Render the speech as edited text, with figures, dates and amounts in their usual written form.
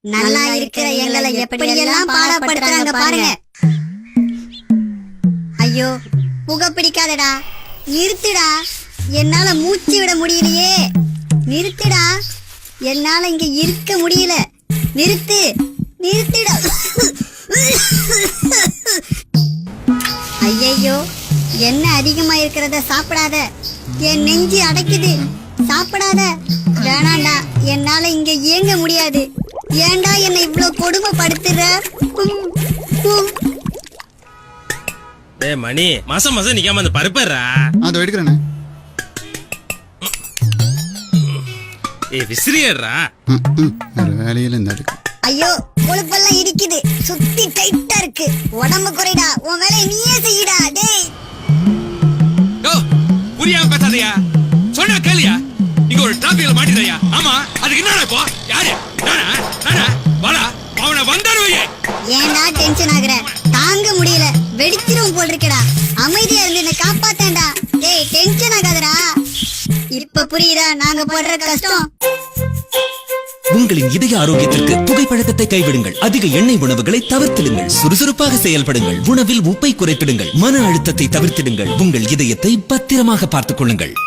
நல்லா இருக்கிற எங்களை எப்படியெல்லாம் பாடப்படுத்துறாங்க பாருங்க. ஐயோ, புகை பிடிக்காதடா, நிறுத்துடா. என்னால மூச்சு விட முடியலையே, நிறுத்துடா. என்னால இங்க இருக்க முடியல, நிறுத்து, நிறுத்துடா. ஐயையோ, என்ன அதிகமா இருக்கிறத சாப்பிடாத, என் நெஞ்சு அடைக்குது, சாப்பிடாத. வேணாண்டா, என்னால இங்க இயங்க முடியாது. ஏண்டா என்னை இவ்வளவு கொடுமைப்படுத்துற? டேய் மணி, மாசம் மாசம் நிக்காம அந்த பருப்பறா. அது எடுக்கறேனே. விசிறியறா. வேற வேலையில இந்த எடுக்க. ஐயோ, கொழுப்பெல்லாம் இடிக்குது, சுத்தி டைட்டா இருக்கு. உடம்பு குறைடா, உன் வேலையை நீயே செய்யடா. டேய் ஓ, புரியாம பேசாதயா, சொன்னா கேளியா. இங்க ஒரு டிராபிக்ல மாட்டிரையா. ஆமா, அதுக்கு என்னடா இப்போ? யாரு? நானா? நானா? வாடா, அவனை வந்தாருவே. ஏன்டா டென்ஷன் ஆகுற? தாங்க முடியல, வெடிச்சிரும் போல் இருக்கடா. அமைதியா இருந்து என்ன காப்பாத்தேன்டா. டேய், டென்ஷன் ஆகாதடா. இப்ப புரியுதா நாங்க படுற கஷ்டம்? உங்களின் இதய ஆரோக்கியத்திற்கு புகைப்பழக்கத்தை கைவிடுங்கள். அதிக எண்ணெய் உணவுகளை தவிர்த்திடுங்கள். சுறுசுறுப்பாக செயல்படுங்கள். உணவில் உப்பை குறைத்திடுங்கள். மன அழுத்தத்தை தவிர்த்திடுங்கள். உங்கள் இதயத்தை பத்திரமாக பார்த்துக் கொள்ளுங்கள்.